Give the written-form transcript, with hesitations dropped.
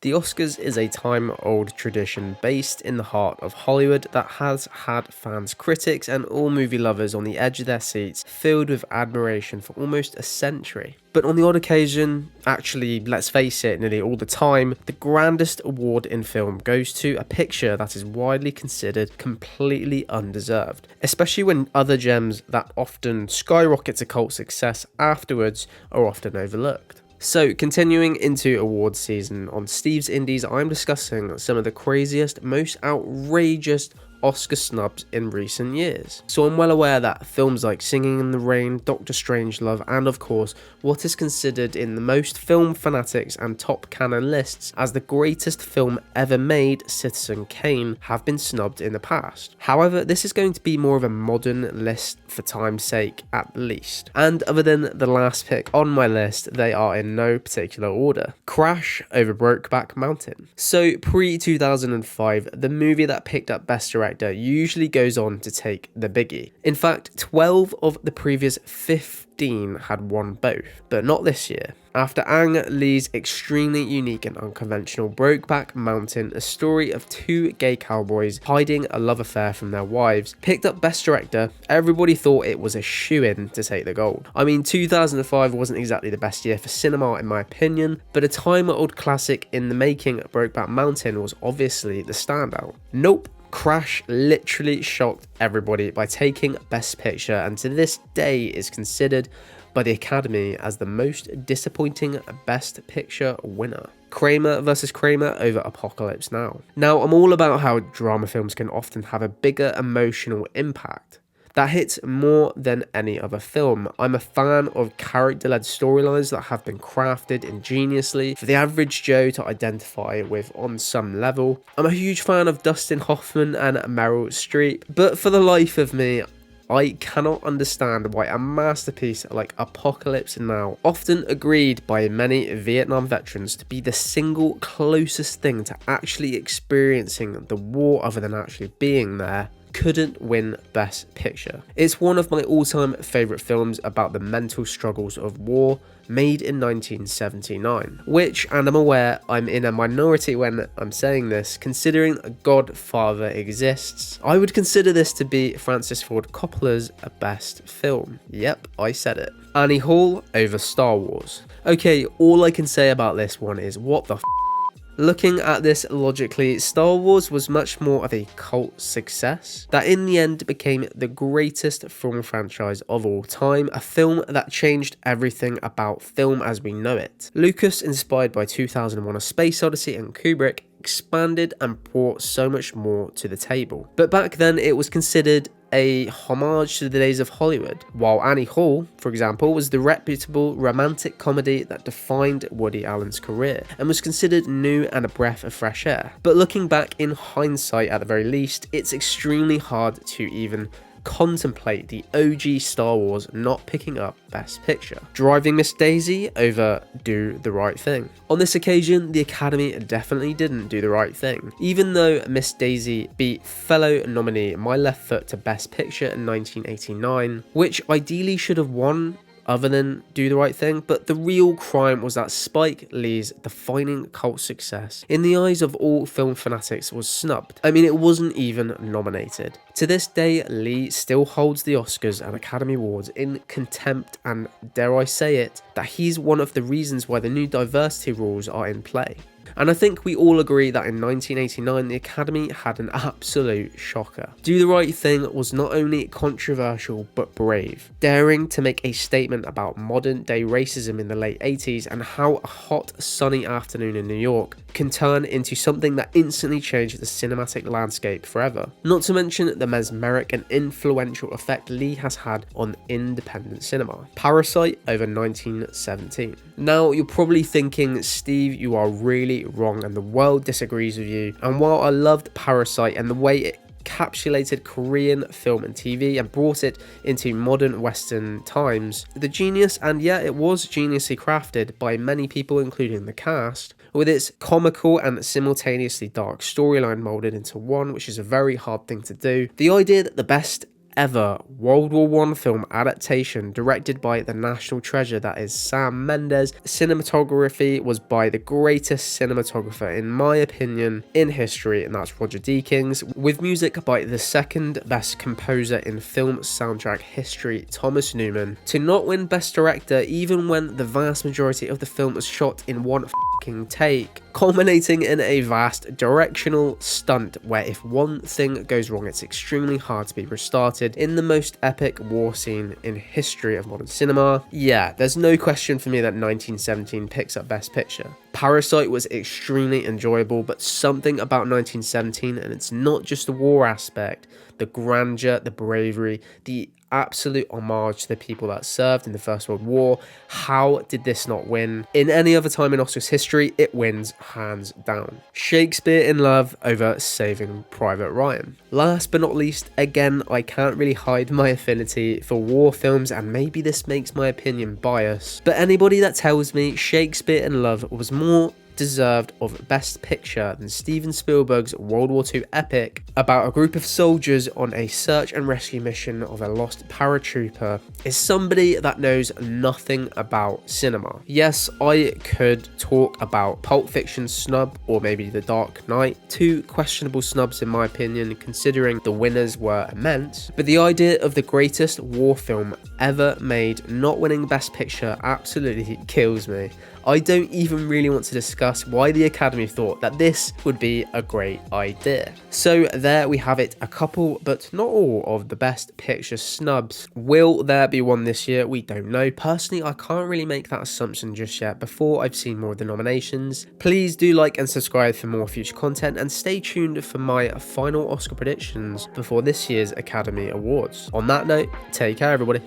The Oscars is a time-old tradition based in the heart of Hollywood that has had fans, critics, and all movie lovers on the edge of their seats, filled with admiration for almost a century. But on the odd occasion, actually, let's face it, nearly all the time, the grandest award in film goes to a picture that is widely considered completely undeserved, especially when other gems that often skyrocket to cult success afterwards are often overlooked. So, continuing into awards season, on Steve's Indies, I'm discussing some of the craziest, most outrageous Oscar snubs in recent years. So I'm well aware that films like Singing in the Rain, Doctor Strangelove, and of course, what is considered in the most film fanatics and top canon lists as the greatest film ever made, Citizen Kane, have been snubbed in the past. However, this is going to be more of a modern list for time's sake at least. And other than the last pick on my list, they are in no particular order. Crash over Brokeback Mountain. So pre-2005, the movie that picked up Best Director usually goes on to take the biggie. In fact, 12 of the previous 15 had won both, but not this year. After Ang Lee's extremely unique and unconventional Brokeback Mountain, a story of two gay cowboys hiding a love affair from their wives, picked up Best Director, everybody thought it was a shoo-in to take the gold. I mean, 2005 wasn't exactly the best year for cinema in my opinion, but a time-old classic in the making, Brokeback Mountain was obviously the standout. Nope. Crash literally shocked everybody by taking Best Picture, and to this day is considered by the Academy as the most disappointing Best Picture winner. Kramer vs. Kramer over Apocalypse Now. Now, I'm all about how drama films can often have a bigger emotional impact that hits more than any other film. I'm a fan of character-led storylines that have been crafted ingeniously for the average Joe to identify with on some level. I'm a huge fan of Dustin Hoffman and Meryl Streep, but for the life of me, I cannot understand why a masterpiece like Apocalypse Now, often agreed by many Vietnam veterans to be the single closest thing to actually experiencing the war other than actually being there, couldn't win Best Picture. It's one of my all-time favourite films about the mental struggles of war, made in 1979, which, and I'm aware I'm in a minority when I'm saying this, considering Godfather exists, I would consider this to be Francis Ford Coppola's best film. Yep, I said it. Annie Hall over Star Wars. Okay, all I can say about this one is what the f***. Looking at this logically, Star Wars was much more of a cult success that in the end became the greatest film franchise of all time, a film that changed everything about film as we know it. Lucas, inspired by 2001: A Space Odyssey and Kubrick, expanded and brought so much more to the table. But back then it was considered a homage to the days of Hollywood, while Annie Hall, for example, was the reputable romantic comedy that defined Woody Allen's career and was considered new and a breath of fresh air. But looking back in hindsight, at the very least, it's extremely hard to even contemplate the OG Star Wars not picking up Best Picture. Driving Miss Daisy over Do the Right Thing. On this occasion, the Academy definitely didn't do the right thing. Even though Miss Daisy beat fellow nominee My Left Foot to Best Picture in 1989, which ideally should have won other than Do the Right Thing, but the real crime was that Spike Lee's defining cult success in the eyes of all film fanatics was snubbed. I mean, it wasn't even nominated. To this day, Lee still holds the Oscars and Academy Awards in contempt, and dare I say it, that he's one of the reasons why the new diversity rules are in play. And I think we all agree that in 1989 the Academy had an absolute shocker. Do the Right Thing was not only controversial but brave, daring to make a statement about modern day racism in the late 80s and how a hot sunny afternoon in New York can turn into something that instantly changed the cinematic landscape forever. Not to mention the mesmeric and influential effect Lee has had on independent cinema. Parasite over 1917. Now you're probably thinking, Steve, you are really wrong and the world disagrees with you. And while I loved Parasite and the way it encapsulated Korean film and TV and brought it into modern Western times, the genius, and yeah, it was geniusly crafted by many people including the cast, with its comical and simultaneously dark storyline molded into one, which is a very hard thing to do. The idea that the best ever World War I film adaptation directed by the national treasure that is Sam Mendes. Cinematography was by the greatest cinematographer, in my opinion, in history, and that's Roger Deakins, with music by the second best composer in film soundtrack history, Thomas Newman, to not win Best Director even when the vast majority of the film was shot in one take, culminating in a vast directional stunt where if one thing goes wrong, it's extremely hard to be restarted in the most epic war scene in history of modern cinema. Yeah, there's no question for me that 1917 picks up Best Picture. Parasite was extremely enjoyable, but something about 1917, and it's not just the war aspect, the grandeur, the bravery, the absolute homage to the people that served in the First World War. How did this not win? In any other time in Oscars history, it wins hands down. Shakespeare in Love over Saving Private Ryan. Last but not least, again, I can't really hide my affinity for war films, and maybe this makes my opinion biased, but anybody that tells me Shakespeare in Love was more deserved of Best Picture than Steven Spielberg's World War II epic about a group of soldiers on a search and rescue mission of a lost paratrooper is somebody that knows nothing about cinema. Yes, I could talk about Pulp Fiction snub or maybe The Dark Knight, two questionable snubs in my opinion considering the winners were immense, but the idea of the greatest war film ever made not winning Best Picture absolutely kills me. I don't even really want to discuss why the Academy thought that this would be a great idea. So there we have it, a couple but not all of the Best Picture snubs. Will there be one this year? We don't know. Personally, I can't really make that assumption just yet before I've seen more of the nominations. Please do like and subscribe for more future content, and stay tuned for my final Oscar predictions before this year's Academy Awards. On that note, take care everybody.